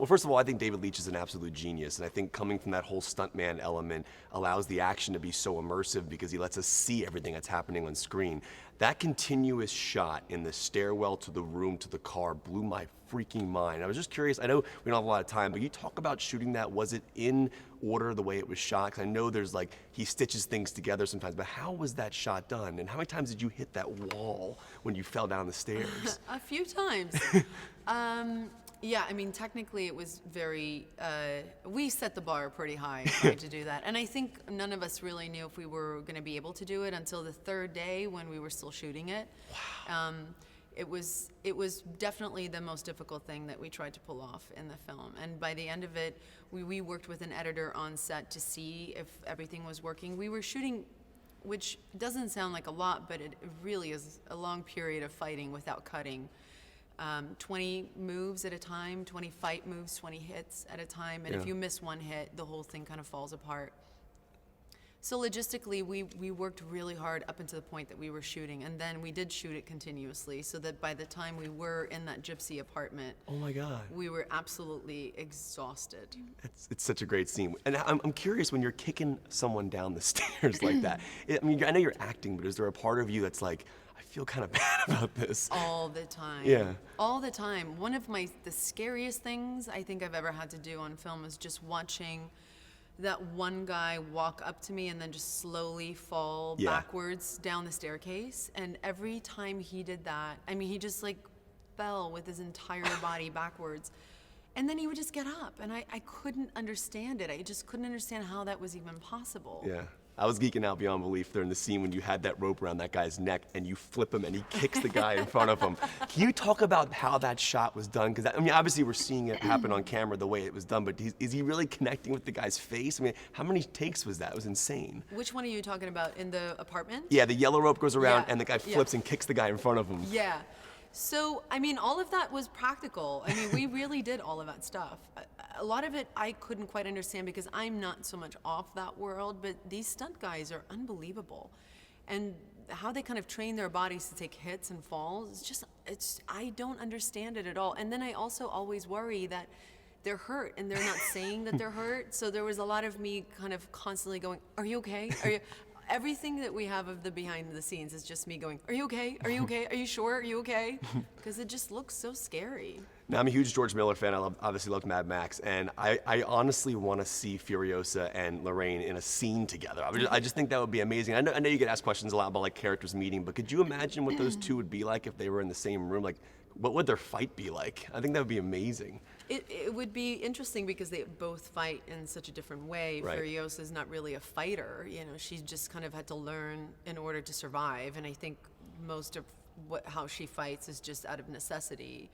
Well, first of all, I think David Leitch is an absolute genius, and I think coming from that whole stuntman element allows the action to be so immersive because he lets us see everything that's happening on screen. That continuous shot in the stairwell to the room to the car blew my freaking mind. I was just curious, I know we don't have a lot of time, but you talk about shooting that. Was it in order the way it was shot? Because I know there's like, he stitches things together sometimes, but how was that shot done? And how many times did you hit that wall when you fell down the stairs? A few times. Yeah, I mean, technically it was very, we set the bar pretty high trying to do that. And I think none of us really knew if we were going to be able to do it until the third day when we were still shooting it. Wow. It was definitely the most difficult thing that we tried to pull off in the film. And by the end of it, we worked with an editor on set to see if everything was working. We were shooting, which doesn't sound like a lot, but it really is a long period of fighting without cutting. 20 moves at a time, 20 fight moves, 20 hits at a time, and if you miss one hit, the whole thing kind of falls apart. So logistically, we worked really hard up until the point that we were shooting, and then we did shoot it continuously, so that by the time we were in that gypsy apartment, Oh my God. we were absolutely exhausted. It's such a great scene. And I'm curious, when you're kicking someone down the stairs like that, I mean, I know you're acting, but is there a part of you that's like, I feel kind of bad about this? All the time. Yeah. All the time. One of the scariest things I think I've ever had to do on film is just watching that one guy walk up to me and then just slowly fall backwards down the staircase. And every time he did that, I mean, he just like fell with his entire body backwards. And then he would just get up, and I couldn't understand it. I just couldn't understand how that was even possible. Yeah. I was geeking out beyond belief during the scene when you had that rope around that guy's neck and you flip him and he kicks the guy in front of him. Can you talk about how that shot was done? Because I mean, obviously we're seeing it happen on camera the way it was done, but is he really connecting with the guy's face? I mean, how many takes was that? It was insane. Which one are you talking about? In the apartment? Yeah, the yellow rope goes around Yeah, and the guy yeah. flips and kicks the guy in front of him. Yeah. So, I mean, all of that was practical. I mean, we really did all of that stuff. A lot of it I couldn't quite understand because I'm not so much off that world, but these stunt guys are unbelievable. And how they kind of train their bodies to take hits and falls, I don't understand it at all. And then I also always worry that they're hurt and they're not saying that they're hurt. So there was a lot of me kind of constantly going, are you okay? Are you? Everything that we have of the behind the scenes is just me going, are you okay? Are you okay? Are you sure? Are you okay? Because it just looks so scary. Now, I'm a huge George Miller fan. I obviously loved Mad Max, and I honestly want to see Furiosa and Lorraine in a scene together. I just think that would be amazing. I know you get asked questions a lot about like characters meeting, but could you imagine what those two would be like if they were in the same room? Like, what would their fight be like? I think that would be amazing. It would be interesting because they both fight in such a different way. Right. Furiosa's not really a fighter. You know, she just kind of had to learn in order to survive. And I think most of how she fights is just out of necessity.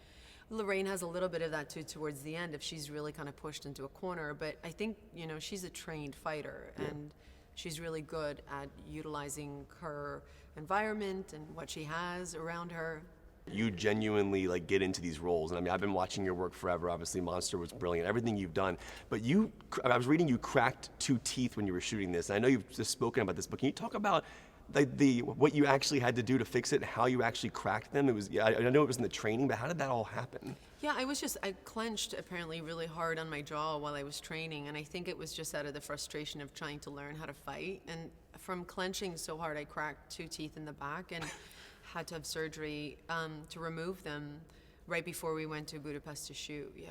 Lorraine has a little bit of that too towards the end if she's really kind of pushed into a corner. But I think, you know, she's a trained fighter and she's really good at utilizing her environment and what she has around her. You genuinely like get into these roles, and I mean, I've been watching your work forever. Obviously, Monster was brilliant, everything you've done. But I was reading you cracked 2 teeth when you were shooting this, and I know you've just spoken about this. But can you talk about what you actually had to do to fix it, and how you actually cracked them? I know it was in the training, but how did that all happen? Yeah, I clenched apparently really hard on my jaw while I was training, and I think it was just out of the frustration of trying to learn how to fight. And from clenching so hard, I cracked 2 teeth in the back and had to have surgery to remove them right before we went to Budapest to shoot. Yeah.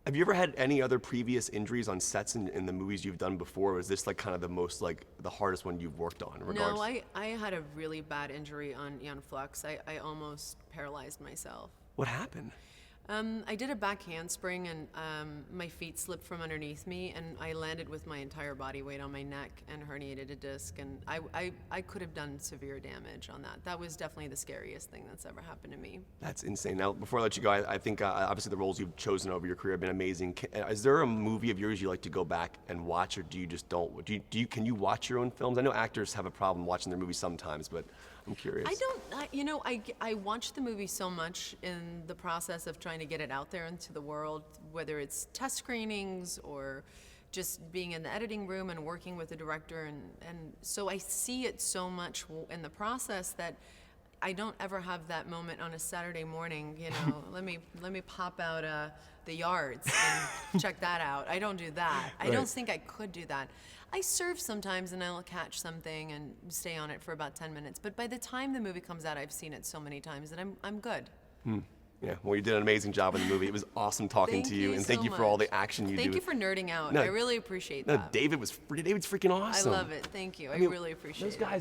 Have you ever had any other previous injuries on sets in the movies you've done before? Or is this like kind of the most like the hardest one you've worked on? No, I had a really bad injury on Jan Flux. I almost paralyzed myself. What happened? I did a back handspring and my feet slipped from underneath me and I landed with my entire body weight on my neck and herniated a disc, and I could have done severe damage on that. That was definitely the scariest thing that's ever happened to me. That's insane. Now, before I let you go, I think obviously the roles you've chosen over your career have been amazing. Is there a movie of yours you like to go back and watch, or do you just don't? Can you watch your own films? I know actors have a problem watching their movies sometimes, but I'm curious. I watch the movie so much in the process of trying to get it out there into the world, whether it's test screenings or just being in the editing room and working with the director. And so I see it so much in the process that, I don't ever have that moment on a Saturday morning, you know, let me pop out the yards and check that out. I don't do that. I don't think I could do that. I surf sometimes and I'll catch something and stay on it for about 10 minutes. But by the time the movie comes out, I've seen it so many times that I'm good. Yeah, well, you did an amazing job in the movie. It was awesome talking to you, and thank you for all the action you do. Thank you for nerding out. No, I really appreciate no, that. David's freaking awesome. I love it. Thank you. I really appreciate it. Those guys